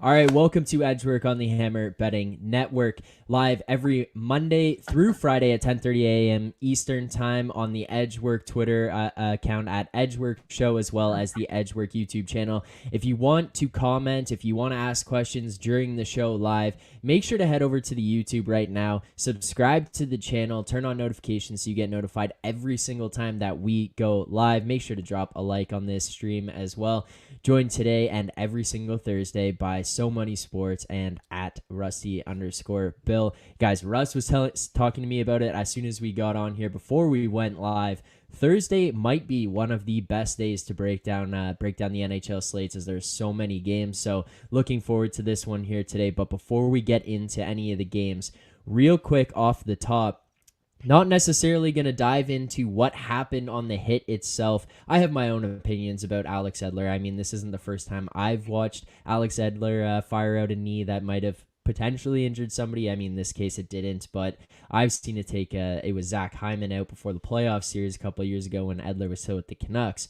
All right, welcome to Edgework on the Hammer Betting Network, live every Monday through Friday at 10:30 a.m. Eastern Time on the Edgework Twitter account at Edgework Show, as well as the Edgework YouTube channel. If you want to comment, if you want to ask questions during the show live, make sure to head over to the YouTube right now, subscribe to the channel, turn on notifications so you get notified every single time that we go live. Make sure to drop a like on this stream as well. Joined today and every single Thursday by So Money Sports and at Rusty_Bill. Guys, Russ was talking to me about it as soon as we got on here before we went live. Thursday might be one of the best days to break down the NHL slates, as there's so many games. So looking forward to this one here today. But before we get into any of the games, real quick off the top, not necessarily going to dive into what happened on the hit itself. I have my own opinions about Alex Edler. I mean, this isn't the first time I've watched Alex Edler fire out a knee that might have potentially injured somebody. I mean, in this case, it didn't, but I've seen it take it was Zach Hyman out before the playoff series a couple of years ago when Edler was still with the Canucks.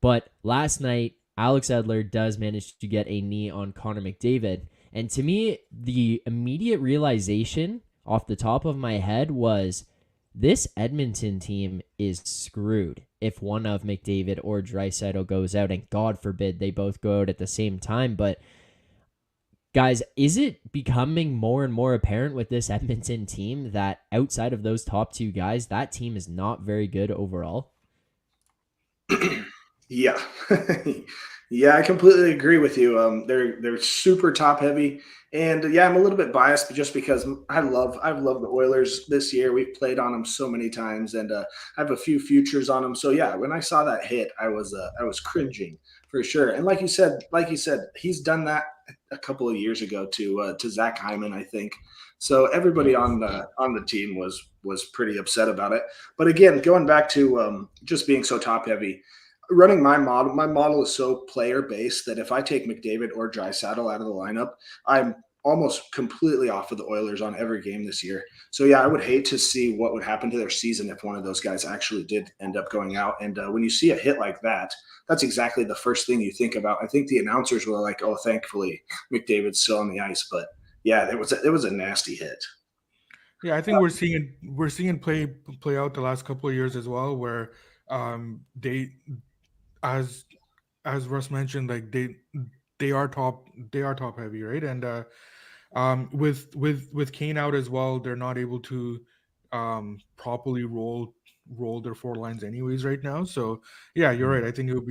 But last night, Alex Edler does manage to get a knee on Connor McDavid. And to me, the immediate realization off the top of my head was, this Edmonton team is screwed if one of McDavid or Draisaitl goes out, and God forbid they both go out at the same time. But guys, is it becoming more and more apparent with this Edmonton team that outside of those top two guys, that team is not very good overall? Yeah. Yeah, I completely agree with you. They're super top heavy, and yeah, I'm a little bit biased just because I've loved the Oilers this year. We've played on them so many times, and I have a few futures on them. So yeah, when I saw that hit, I was cringing for sure. And like you said, he's done that a couple of years ago to Zach Hyman, I think. So everybody Yeah. on the team was pretty upset about it. But again, going back to just being so top heavy, running my model is so player based that if I take McDavid or Draisaitl out of the lineup, I'm almost completely off of the Oilers on every game this year. So yeah, I would hate to see what would happen to their season if one of those guys actually did end up going out. And when you see a hit like that, that's exactly the first thing you think about. I think the announcers were like, "Oh, thankfully McDavid's still on the ice," but yeah, it was a nasty hit. Yeah, I think we're seeing it play out the last couple of years as well, where they, as Russ mentioned, like they are top heavy, right? And with Kane out as well, they're not able to properly roll their four lines anyways right now. So yeah, you're right. I think it'd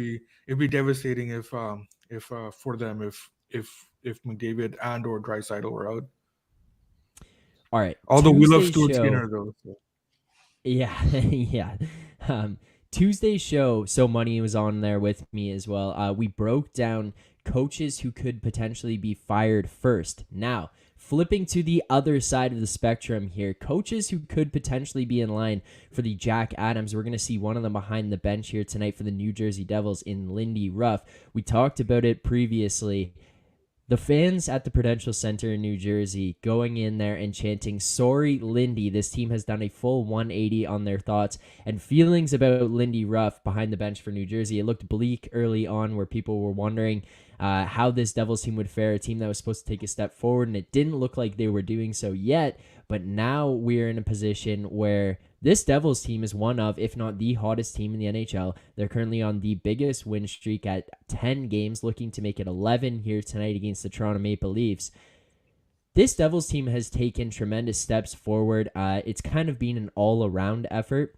be devastating if for them if McDavid and or Draisaitl were out. All right, Although we love Tuesday's Stuart show. Skinner though. So. Yeah, yeah. Tuesday's show, So Money was on there with me as well. We broke down coaches who could potentially be fired first. Now, flipping to the other side of the spectrum here, coaches who could potentially be in line for the Jack Adams. We're going to see one of them behind the bench here tonight for the New Jersey Devils in Lindy Ruff. We talked about it previously. The fans at the Prudential Center in New Jersey going in there and chanting, "Sorry, Lindy." This team has done a full 180 on their thoughts and feelings about Lindy Ruff behind the bench for New Jersey. It looked bleak early on, where people were wondering how this Devils team would fare, a team that was supposed to take a step forward, and it didn't look like they were doing so yet. But now we're in a position where this Devils team is one of, if not the hottest team in the NHL. They're currently on the biggest win streak at 10 games, looking to make it 11 here tonight against the Toronto Maple Leafs. This Devils team has taken tremendous steps forward. It's kind of been an all-around effort.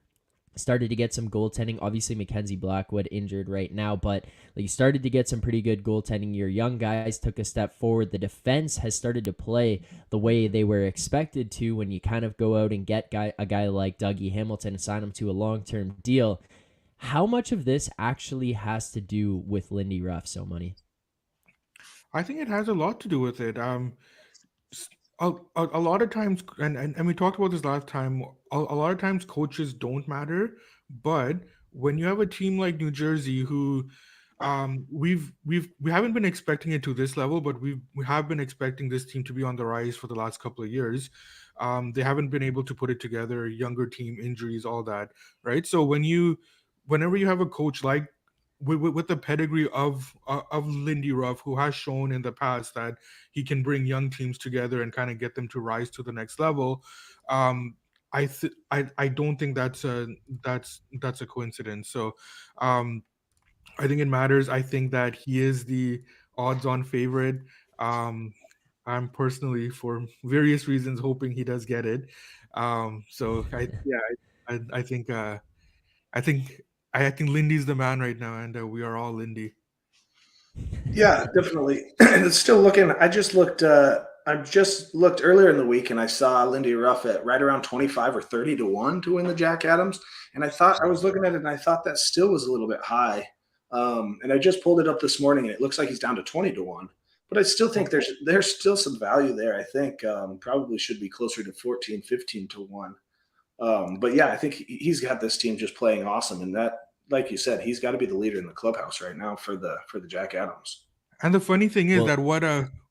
Started to get some goaltending. Obviously, Mackenzie Blackwood injured right now, but you started to get some pretty good goaltending. Your young guys took a step forward. The defense has started to play the way they were expected to when you kind of go out and get a guy like Dougie Hamilton and sign him to a long-term deal. How much of this actually has to do with Lindy Ruff, So Money? I think it has a lot to do with it. A lot of times, and we talked about this last time. A lot of times, coaches don't matter, but when you have a team like New Jersey, who we haven't been expecting it to this level, but we have been expecting this team to be on the rise for the last couple of years. They haven't been able to put it together. Younger team, injuries, all that, right? So whenever you have a coach with the pedigree of Lindy Ruff, who has shown in the past that he can bring young teams together and kind of get them to rise to the next level. Um, I don't think that's a coincidence. So um, I think it matters. I think that he is the odds-on favorite. Um, I'm personally, for various reasons, hoping he does get it. So I think I think I think Lindy's the man right now, and we are all Lindy. Yeah, definitely. It's still looking. I just looked. I just looked earlier in the week, and I saw Lindy Ruff at right around 25 or 30 to 1 to win the Jack Adams. And I thought I was looking at it, and I thought that still was a little bit high. And I just pulled it up this morning, and it looks like he's down to 20 to 1. But I still think there's still some value there. I think probably should be closer to 14, 15 to 1. But yeah, I think he's got this team just playing awesome, and that, like you said, he's got to be the leader in the clubhouse right now for the Jack Adams. And the funny thing is Well, that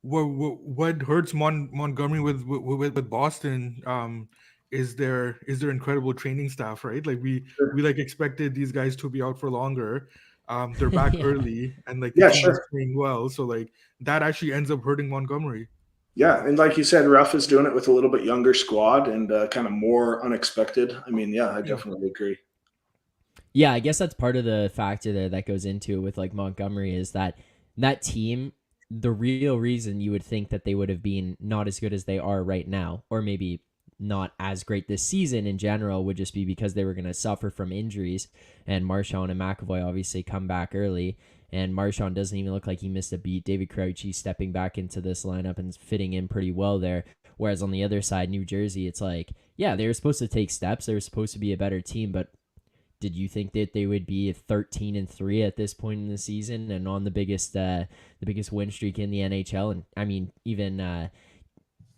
what hurts Montgomery with Boston is their incredible training staff, right? Like we like expected these guys to be out for longer. They're back yeah. early, and like the Yeah, team is sure. playing well. So like that actually ends up hurting Montgomery. Yeah, and like you said, Ruff is doing it with a little bit younger squad and kind of more unexpected. I mean, yeah, I Yeah. definitely agree. Yeah, I guess that's part of the factor there that goes into it with like Montgomery is that team, the real reason you would think that they would have been not as good as they are right now, or maybe not as great this season in general, would just be because they were going to suffer from injuries. And Marchand and McAvoy obviously come back early. And Marchand doesn't even look like he missed a beat. David Crouchy stepping back into this lineup and fitting in pretty well there. Whereas on the other side, New Jersey, it's like, yeah, they were supposed to take steps. They were supposed to be a better team, but did you think that they would be 13-3 at this point in the season and on the biggest win streak in the NHL? And I mean, even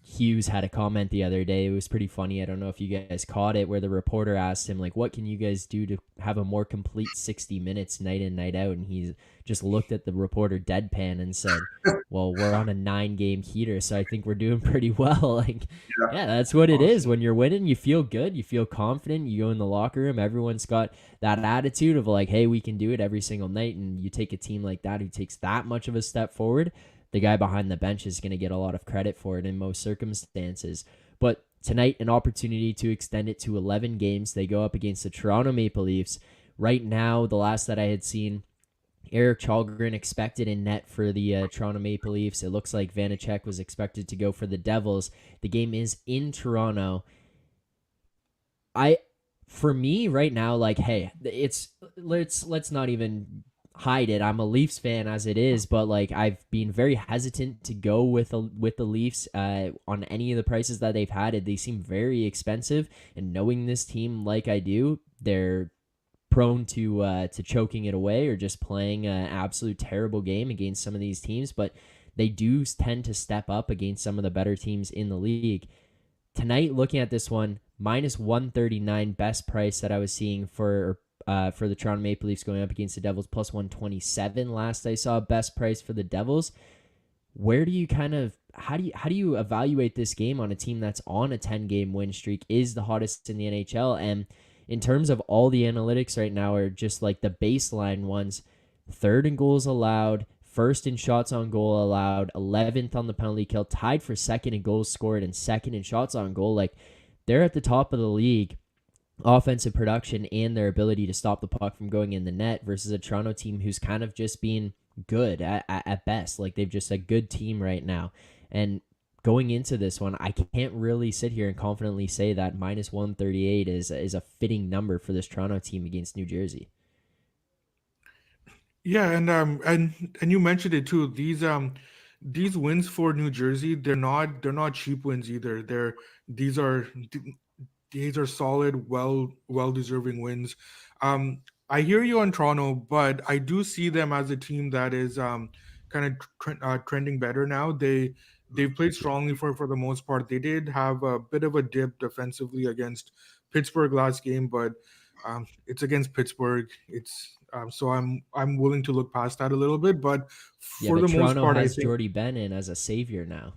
Hughes had a comment the other day. It was pretty funny. I don't know if you guys caught it, where the reporter asked him, like, what can you guys do to have a more complete 60 minutes night in, night out? And he just looked at the reporter deadpan and said, well, we're on a 9-game heater, so I think we're doing pretty well. Like, Yeah, yeah, that's what it is. When you're winning, you feel good. You feel confident. You go in the locker room. Everyone's got that attitude of like, hey, we can do it every single night. And you take a team like that who takes that much of a step forward, the guy behind the bench is going to get a lot of credit for it in most circumstances. But tonight, an opportunity to extend it to 11 games. They go up against the Toronto Maple Leafs. Right now, the last that I had seen, Eric Chalgren expected in net for the Toronto Maple Leafs. It looks like Vanacek was expected to go for the Devils. The game is in Toronto. For me right now, like, hey, let's not even hide it. I'm a Leafs fan as it is, but like I've been very hesitant to go with the Leafs on any of the prices that they've had. They seem very expensive, and knowing this team like I do, they're prone to choking it away or just playing an absolute terrible game against some of these teams. But they do tend to step up against some of the better teams in the league. Tonight, looking at this one, minus 139 best price that I was seeing for the Toronto Maple Leafs going up against the Devils, plus 127 last I saw best price for the Devils. Where do you how do you evaluate this game on a team that's on a 10-game win streak, is the hottest in the NHL? And in terms of all the analytics right now are just like the baseline ones, third in goals allowed, first in shots on goal allowed, 11th on the penalty kill, tied for second in goals scored and second in shots on goal. Like, they're at the top of the league, offensive production and their ability to stop the puck from going in the net, versus a Toronto team who's kind of just being good at best. Like, they've just a good team right now. And going into this one, I can't really sit here and confidently say that minus 138 is a fitting number for this Toronto team against New Jersey. Yeah, and you mentioned it too. These wins for New Jersey, they're not cheap wins either. These are these are solid, well deserving wins. I hear you on Toronto, but I do see them as a team that is kind of trending better now. They've played strongly for the most part. They did have a bit of a dip defensively against Pittsburgh last game, but it's against Pittsburgh. It's so I'm willing to look past that a little bit, but Yeah, for but the most Toronto part, I has think Jordy Bennett as a savior now.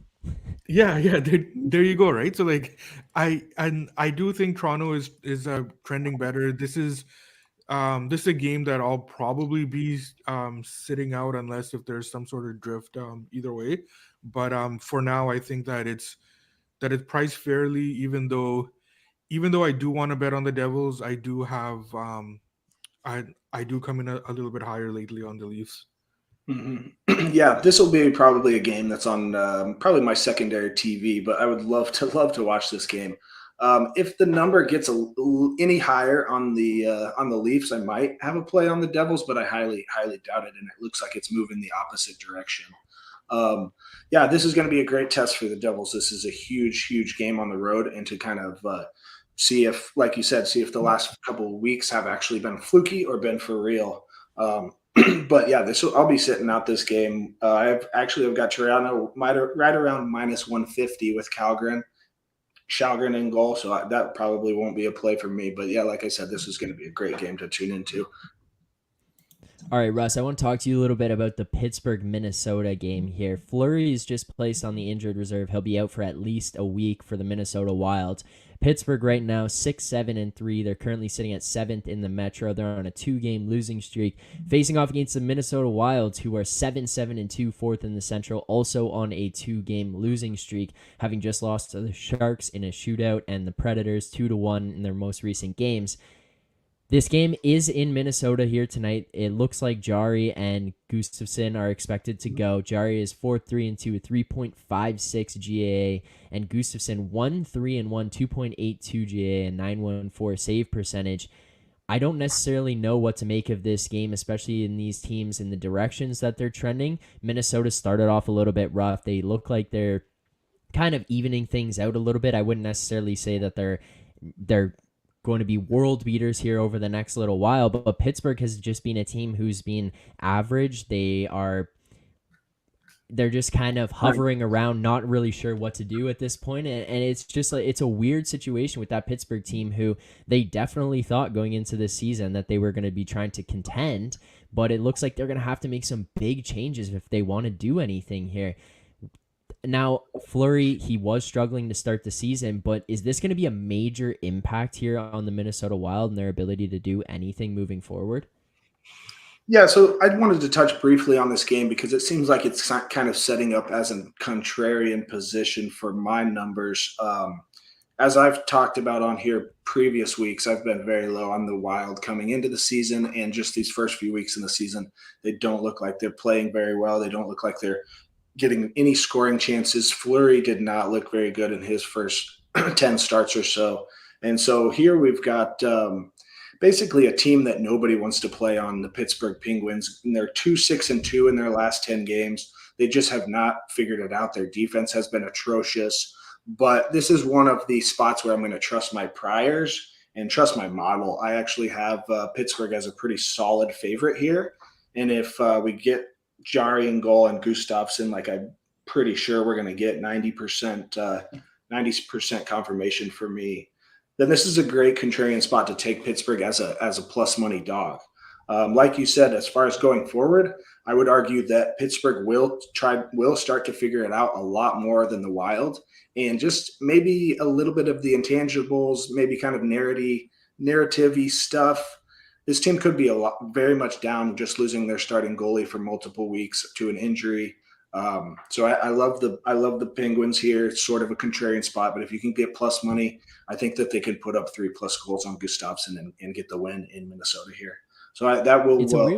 yeah, there you go, right? So like I do think Toronto is trending better. This is This is a game that I'll probably be sitting out unless if there's some sort of drift either way. But for now, I think that it's priced fairly. Even though I do want to bet on the Devils, I do have I do come in a little bit higher lately on the Leafs. Yeah, this will be probably a game that's on probably my secondary TV, but I would love to watch this game. If the number gets any higher on the Leafs, I might have a play on the Devils, but I highly doubt it, and it looks like it's moving the opposite direction. Yeah, this is going to be a great test for the Devils. This is a huge game on the road, and to kind of see if, like you said, see if the last couple of weeks have actually been fluky or been for real. But yeah, I'll be sitting out this game. I've got Toronto right around minus 150 with Shalgren in goal, so that probably won't be a play for me. But yeah, like I said, this is going to be a great game to tune into. All right, Russ, I want to talk to you a little bit about the Pittsburgh-Minnesota game here. Fleury is just placed on the injured reserve. He'll be out for at least a week for the Minnesota Wild. Pittsburgh right now 6-7-3. They're currently sitting at 7th in the Metro. They're on a 2-game losing streak, facing off against the Minnesota Wild, who are 7-7-2, 4th in the Central, also on a 2-game losing streak, having just lost to the Sharks in a shootout and the Predators 2-1 in their most recent games. This game is in Minnesota here tonight. It looks like Jari and Gustafsson are expected to go. Jari is 4-3-2, 3.56 GAA, and Gustafsson 1-3-1, 2.82 GAA, and 914 save percentage. I don't necessarily know what to make of this game, especially in these teams in the directions that they're trending. Minnesota started off a little bit rough. They look like they're kind of evening things out a little bit. I wouldn't necessarily say that they're going to be world beaters here over the next little while, but Pittsburgh has just been a team who's been average. They're just kind of hovering around, not really sure what to do at this point. And it's just like, it's a weird situation with that Pittsburgh team who they definitely thought going into this season that they were going to be trying to contend, but it looks like they're going to have to make some big changes if they want to do anything here. Now, Fleury, he was struggling to start the season, but is this going to be a major impact here on the Minnesota Wild and their ability to do anything moving forward? Yeah, so I wanted to touch briefly on this game because it seems like it's kind of setting up as a contrarian position for my numbers. As I've talked about on here previous weeks, I've been very low on the Wild coming into the season, and just these first few weeks in the season, they don't look like they're playing very well. They don't look like they're getting any scoring chances. Fleury did not look very good in his first 10 starts or so. And so here we've got basically a team that nobody wants to play on, the Pittsburgh Penguins. And they're 2-6-2 in their last 10 games. They just have not figured it out. Their defense has been atrocious. But this is one of the spots where I'm going to trust my priors and trust my model. I actually have Pittsburgh as a pretty solid favorite here. And if we get Jari in goal and Gustafsson, like I'm pretty sure we're going to get 90% confirmation for me, then this is a great contrarian spot to take Pittsburgh as a plus money dog. Like you said, as far as going forward, I would argue that Pittsburgh will start to figure it out a lot more than the Wild, and just maybe a little bit of the intangibles, maybe kind of narrative-y stuff. This team could be very much down, just losing their starting goalie for multiple weeks to an injury. So I love the Penguins here. It's sort of a contrarian spot, but if you can get plus money, I think that they can put up 3+ goals on Gustafsson and get the win in Minnesota here. So that will end up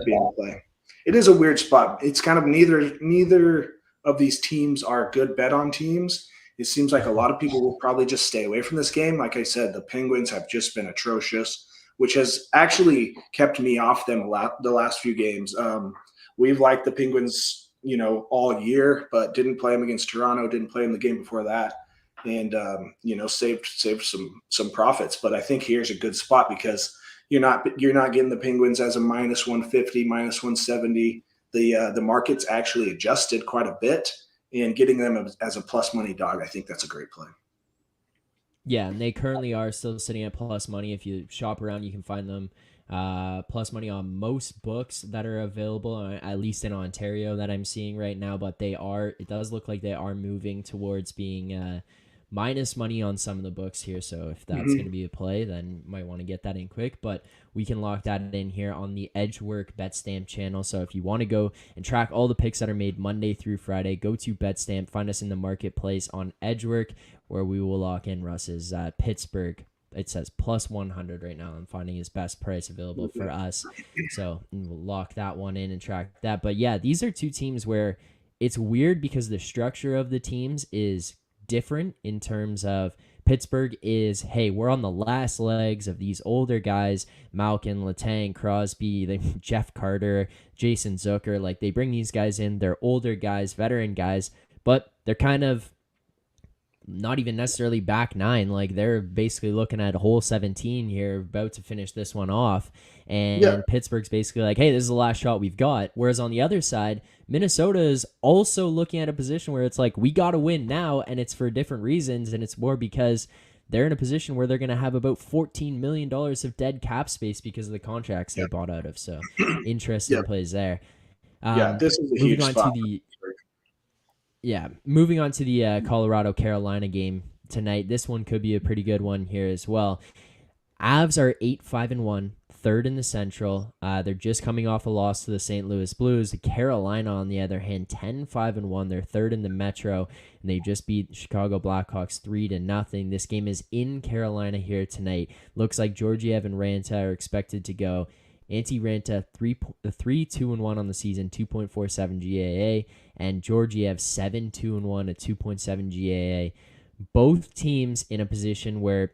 being a play. It is a weird spot. It's kind of neither of these teams are good bet on teams. It seems like a lot of people will probably just stay away from this game. Like I said, the Penguins have just been atrocious, which has actually kept me off them the last few games. We've liked the Penguins, all year, but didn't play them against Toronto, didn't play them the game before that, and saved some profits. But I think here's a good spot because you're not getting the Penguins as a minus 150, minus 170. The market's actually adjusted quite a bit, and getting them as a plus money dog, I think that's a great play. Yeah, and they currently are still sitting at plus money. If you shop around, you can find them plus money on most books that are available, at least in Ontario that I'm seeing right now. But it does look like they are moving towards being minus money on some of the books here. So if that's going to be a play, then you might want to get that in quick. But we can lock that in here on the Edgework BetStamp channel. So if you want to go and track all the picks that are made Monday through Friday, go to BetStamp, find us in the marketplace on Edgework, where we will lock in Russ's Pittsburgh. It says plus 100 right now. I'm finding his best price available for us. So we'll lock that one in and track that. But yeah, these are two teams where it's weird because the structure of the teams is different in terms of Pittsburgh is, hey, we're on the last legs of these older guys, Malkin, Letang, Crosby, Jeff Carter, Jason Zucker. Like, they bring these guys in. They're older guys, veteran guys, but they're kind of not even necessarily back nine. Like, they're basically looking at hole 17 here, about to finish this one off. And Pittsburgh's basically like, hey, this is the last shot we've got. Whereas on the other side, Minnesota is also looking at a position where it's like, we got to win now, and it's for different reasons, and it's more because they're in a position where they're going to have about $14 million of dead cap space because of the contracts they bought out of. So interesting plays there. This is a huge spot. Moving on to the Colorado-Carolina game tonight. This one could be a pretty good one here as well. Avs are 8-5-1, third in the Central. They're just coming off a loss to the St. Louis Blues. Carolina, on the other hand, 10-5-1. They're third in the Metro, and they just beat Chicago Blackhawks 3-0. This game is in Carolina here tonight. Looks like Georgiev and Ranta are expected to go. Antti Ranta 3-2-1 on the season, 2.47 GAA, and Georgiev 7-2-1 at 2.7 GAA. Both teams in a position where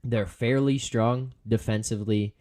they're fairly strong defensively.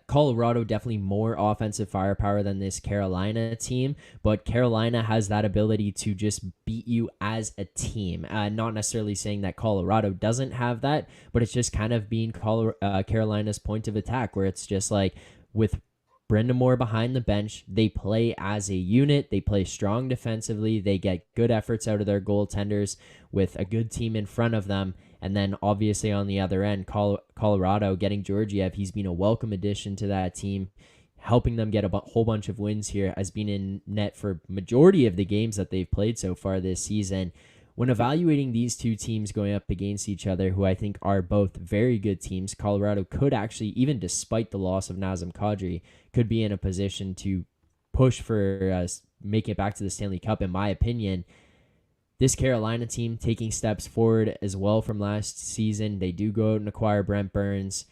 Colorado definitely more offensive firepower than this Carolina team, but Carolina has that ability to just beat you as a team. Not necessarily saying that Colorado doesn't have that, but it's just kind of being Carolina's point of attack, where it's just like, with Brendan Moore behind the bench, they play as a unit. They play strong defensively. They get good efforts out of their goaltenders with a good team in front of them. And then obviously on the other end, Colorado getting Georgiev. He's been a welcome addition to that team, helping them get a whole bunch of wins here, has been in net for majority of the games that they've played so far this season. When evaluating these two teams going up against each other, who I think are both very good teams, Colorado could actually, even despite the loss of Nazem Kadri, could be in a position to push for making it back to the Stanley Cup, in my opinion. This Carolina team taking steps forward as well from last season. They do go out and acquire Brent Burns.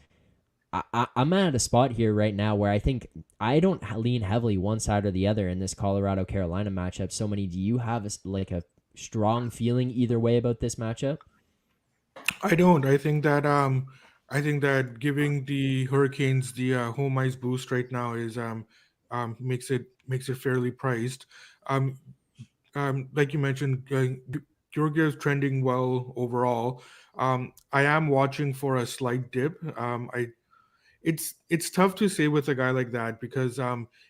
I'm at a spot here right now where I think I don't lean heavily one side or the other in this Colorado-Carolina matchup. So many, do you have a strong feeling either way about this matchup? I don't. I think that giving the Hurricanes the home ice boost right now is makes it fairly priced. Like you mentioned, Georgiev's trending well overall. I am watching for a slight dip. It's tough to say with a guy like that because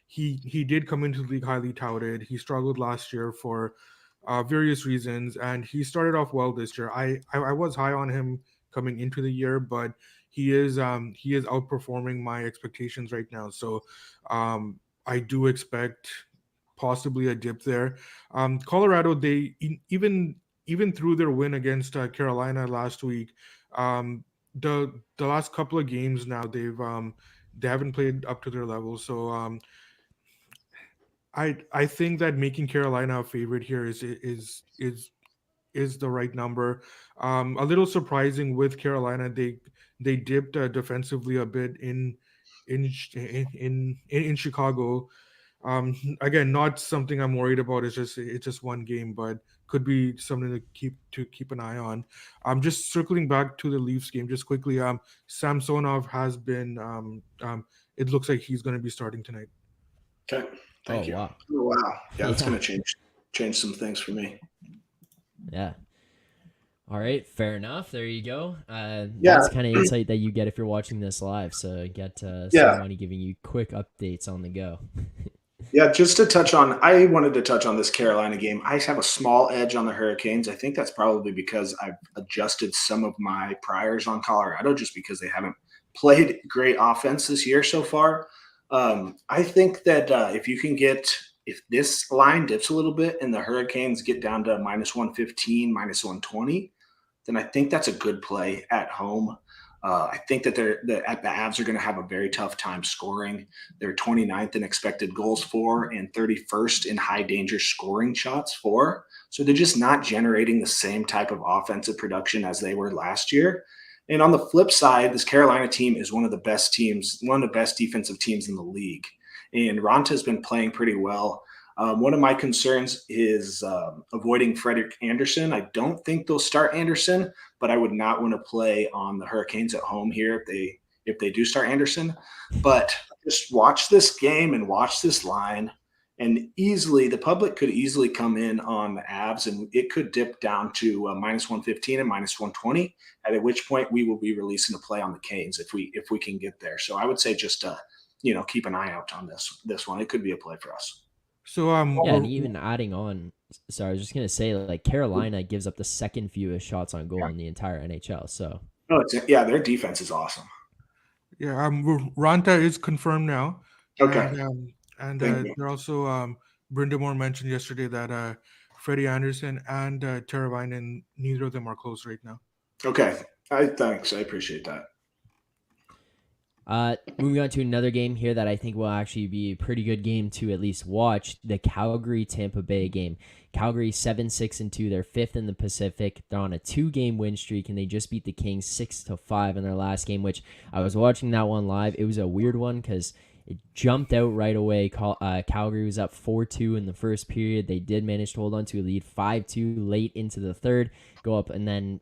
he did come into the league highly touted. He struggled last year for various reasons, and he started off well this year. I was high on him coming into the year, but he is outperforming my expectations right now. So I do expect possibly a dip there. Colorado, they even through their win against Carolina last week, the last couple of games now they haven't played up to their level. So I think that making Carolina a favorite here is the right number. A little surprising with Carolina, they dipped defensively a bit in Chicago. Again, not something I'm worried about. It's just one game, but could be something to keep an eye on. Just circling back to the Leafs game just quickly. Samsonov has been. It looks like he's going to be starting tonight. Okay, thank you. Wow. Oh, wow, yeah, that's going to change some things for me. Yeah. All right, fair enough. There you go. That's kind of insight that you get if you're watching this live. So get somebody giving you quick updates on the go. Yeah, just to touch on, I wanted to touch on this Carolina game. I have a small edge on the Hurricanes. I think that's probably because I've adjusted some of my priors on Colorado just because they haven't played great offense this year so far. I think that if this line dips a little bit and the Hurricanes get down to -115, -120, then I think that's a good play at home. I think that the Avs are going to have a very tough time scoring. They're 29th in expected goals for and 31st in high danger scoring shots for. So they're just not generating the same type of offensive production as they were last year. And on the flip side, this Carolina team is one of the best teams, one of the best defensive teams in the league. And Ronta's been playing pretty well. One of my concerns is avoiding Frederik Andersen. I don't think they'll start Andersen, but I would not want to play on the Hurricanes at home here if they do start Andersen. But just watch this game and watch this line, and easily the public could easily come in on the Avs, and it could dip down to minus 115 and minus 120. At which point we will be releasing a play on the Canes if we can get there. So I would say just keep an eye out on this one. It could be a play for us. So Yeah, and even adding on, sorry, I was just gonna say, like, Carolina gives up the second fewest shots on goal in the entire NHL. So their defense is awesome. Yeah, Ranta is confirmed now. Okay. And they're also Brindamore mentioned yesterday that Freddie Andersen and Teravainen, neither of them are close right now. Okay. Thanks. I appreciate that. Moving on to another game here that I think will actually be a pretty good game to at least watch, the Calgary-Tampa Bay game. Calgary 7-6-2. They're fifth in the Pacific. They're on a 2-game win streak, and they just beat the Kings 6-5 in their last game, which I was watching that one live. It was a weird one because it jumped out right away. Calgary was up 4-2 in the first period. They did manage to hold on to a lead 5-2 late into the third, go up, and then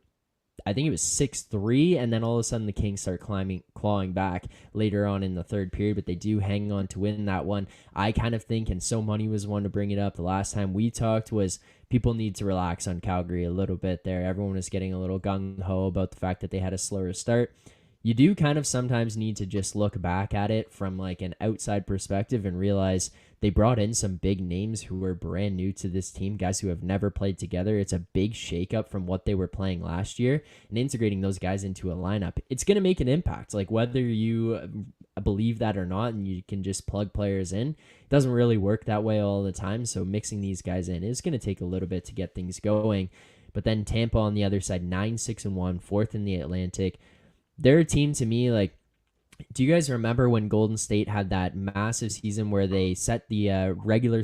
I think it was 6-3, and then all of a sudden the Kings start clawing back later on in the third period, but they do hang on to win that one. I kind of think, and So Money was one to bring it up the last time we talked, was people need to relax on Calgary a little bit there. Everyone was getting a little gung-ho about the fact that they had a slower start. You do kind of sometimes need to just look back at it from like an outside perspective and realize they brought in some big names who were brand new to this team, guys who have never played together. It's a big shakeup from what they were playing last year, and integrating those guys into a lineup, it's going to make an impact. Like, whether you believe that or not, and you can just plug players in, it doesn't really work that way all the time. So mixing these guys in is going to take a little bit to get things going. But then Tampa on the other side, 9-6-1, fourth in the Atlantic. They're a team to me, like, do you guys remember when Golden State had that massive season where they set the regular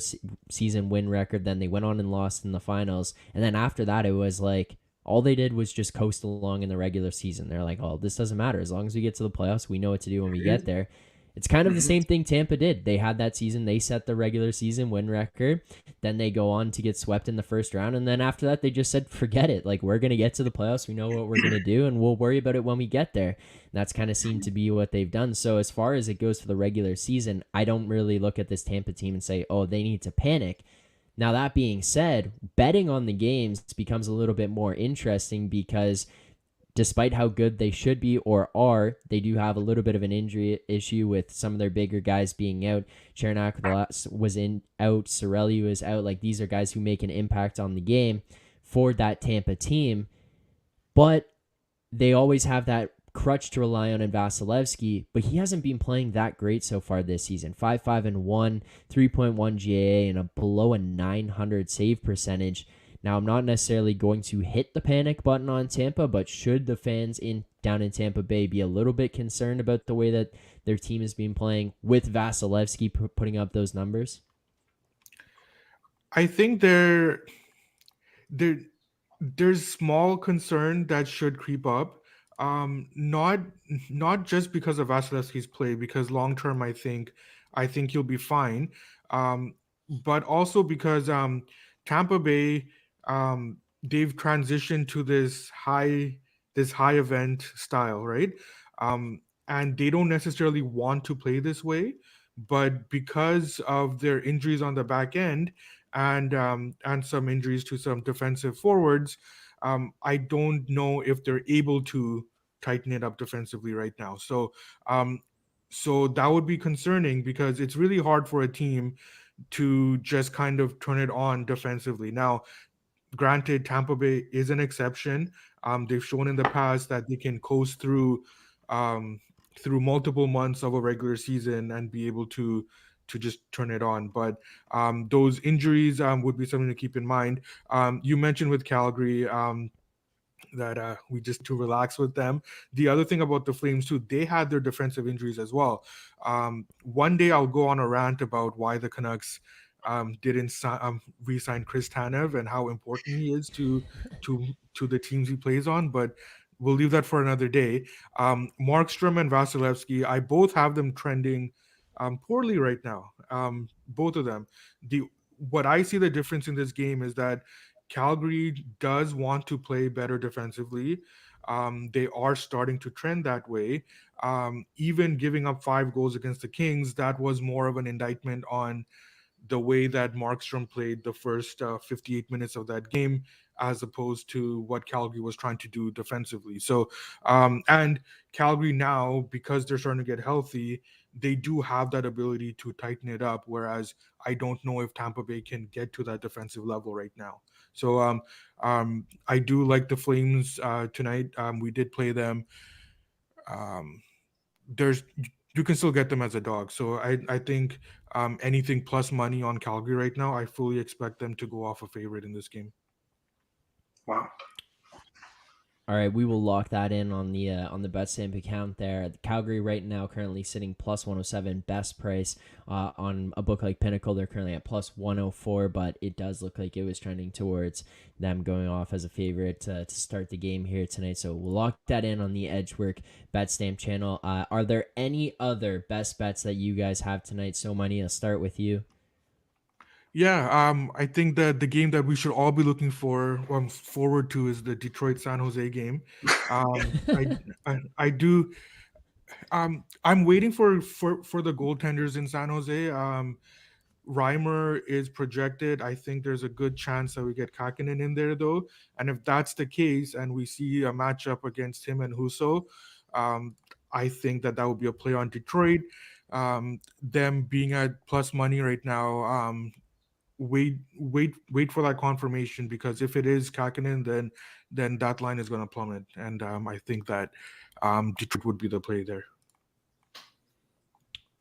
season win record, then they went on and lost in the finals, and then after that it was like all they did was just coast along in the regular season. They're like, oh, this doesn't matter. As long as we get to the playoffs, we know what to do when we get there. It's kind of the same thing Tampa did. They had that season. They set the regular season win record. Then they go on to get swept in the first round. And then after that, they just said, forget it. Like, we're going to get to the playoffs. We know what we're going to do, and we'll worry about it when we get there. And that's kind of seemed to be what they've done. So as far as it goes for the regular season, I don't really look at this Tampa team and say, oh, they need to panic. Now, that being said, betting on the games becomes a little bit more interesting because despite how good they should be or are, they do have a little bit of an injury issue with some of their bigger guys being out. Chernak was out. Cirelli was out. Like, these are guys who make an impact on the game for that Tampa team. But they always have that crutch to rely on in Vasilevsky, but he hasn't been playing that great so far this season. 5-5-1, 3.1 GAA, and a below a 900 save percentage. Now, I'm not necessarily going to hit the panic button on Tampa, but should the fans down in Tampa Bay be a little bit concerned about the way that their team has been playing with Vasilevsky putting up those numbers? I think there's small concern that should creep up. Not just because of Vasilevsky's play, because long term I think he'll be fine. But also because Tampa Bay, they've transitioned to this high event style, right? And they don't necessarily want to play this way, but because of their injuries on the back end and some injuries to some defensive forwards, I don't know if they're able to tighten it up defensively right now. So that would be concerning because it's really hard for a team to just kind of turn it on defensively. Now, granted, Tampa Bay is an exception. They've shown in the past that they can coast through multiple months of a regular season and be able to just turn it on. But those injuries would be something to keep in mind. You mentioned with Calgary, that we just to relax with them. The other thing about the Flames too, they had their defensive injuries as well. One day I'll go on a rant about why the Canucks didn't re-sign Chris Tanev and how important he is to the teams he plays on, but we'll leave that for another day. Markstrom and Vasilevsky, I both have them trending poorly right now. Both of them. What I see the difference in this game is that Calgary does want to play better defensively. They are starting to trend that way. Even giving up 5 goals against the Kings, that was more of an indictment on the way that Markstrom played the first 58 minutes of that game, as opposed to what Calgary was trying to do defensively. So, and Calgary now, because they're starting to get healthy, they do have that ability to tighten it up, whereas I don't know if Tampa Bay can get to that defensive level right now. So I do like the Flames tonight. We did play them. There's You can still get them as a dog. So I think anything plus money on Calgary right now, I fully expect them to go off a favorite in this game. Wow. All right, we will lock that in on the BetStamp account there. Calgary right now currently sitting plus 107 best price on a book like Pinnacle. They're currently at plus 104, but it does look like it was trending towards them going off as a favorite to start the game here tonight. So we'll lock that in on the Edgework BetStamp channel. Are there any other best bets that you guys have tonight? So Money, I'll start with you. Yeah, I think that the game that we should all be looking forward to is the Detroit San Jose game. I do. I'm waiting for the goaltenders in San Jose. Reimer is projected. I think there's a good chance that we get Kakinen in there though, and if that's the case, and we see a matchup against him and Husso, I think that would be a play on Detroit. Them being at plus money right now. Wait for that confirmation, because if it is Kakinen, then that line is going to plummet, and I think that Detroit would be the play there.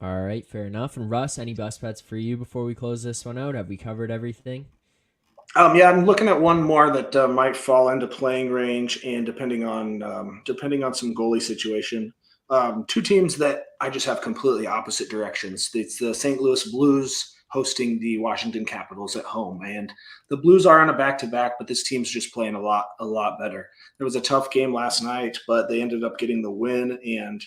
All right, fair enough. And Russ, any best bets for you before we close this one out? Have we covered everything? Yeah, I'm looking at one more that might fall into playing range, and depending on some goalie situation. 2 teams that I just have completely opposite directions. It's the St. Louis Blues hosting the Washington Capitals at home, and the Blues are on a back-to-back, but this team's just playing a lot better. There was a tough game last night, but they ended up getting the win, and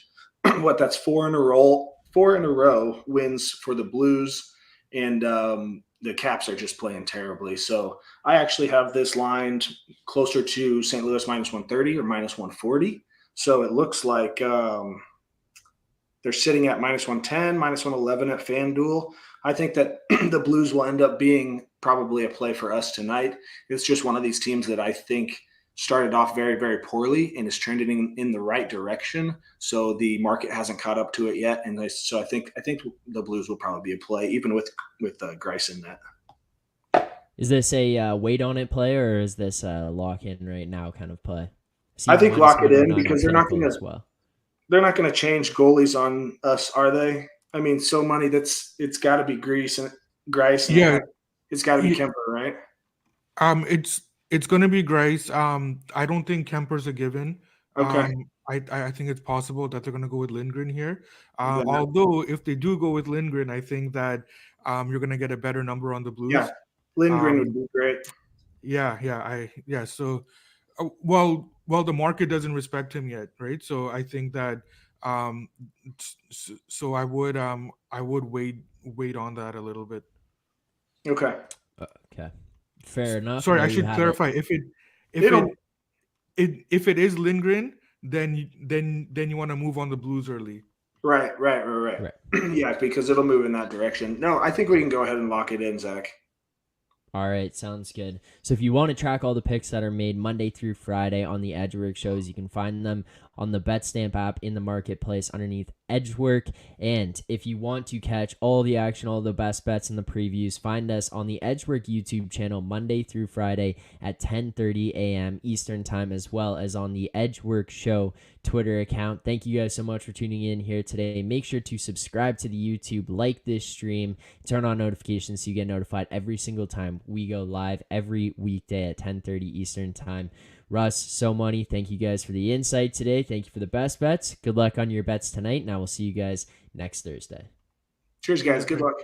that's 4 in a row wins for the Blues, and the Caps are just playing terribly. So I actually have this lined closer to St. Louis minus 130 or minus 140. So it looks like they're sitting at minus 110, minus 111 at FanDuel. I think that the Blues will end up being probably a play for us tonight. It's just one of these teams that I think started off very, very poorly and is trending in the right direction. So the market hasn't caught up to it yet. And so I think the Blues will probably be a play, even with Grice in that. Is this a wait on it play, or is this a lock in right now kind of play? I think lock it in, because they're not going to change goalies on us, are they? I mean, so money it's got to be Grice. Yeah, it's got to be Kemper, right? It's going to be Grice. I don't think Kemper's a given. Okay. I think it's possible that they're going to go with Lindgren here. Although if they do go with Lindgren, I think that you're going to get a better number on the Blues. Yeah, Lindgren would be great. So, well, the market doesn't respect him yet, right? So I think that, so I would wait on that a little bit. Okay. Okay. Fair enough. Sorry, I should clarify. If it is Lindgren, then you want to move on the Blues early. Right. Yeah, because it'll move in that direction. No, I think we can go ahead and lock it in, Zach. All right, sounds good. So if you want to track all the picks that are made Monday through Friday on the Edgework shows, you can find them on the BetStamp app in the marketplace underneath Edgework. And if you want to catch all the action, all the best bets and the previews, find us on the Edgework YouTube channel Monday through Friday at 10:30 a.m. Eastern Time, as well as on the Edgework Show Twitter account. Thank you guys so much for tuning in here today. Make sure to subscribe to the YouTube, like this stream, turn on notifications so you get notified every single time time. We go live every weekday at 10:30 Eastern time. Russ, So Money, thank you guys for the insight today. Thank you for the best bets. Good luck on your bets tonight, and I will see you guys next Thursday. Cheers, guys. Good luck.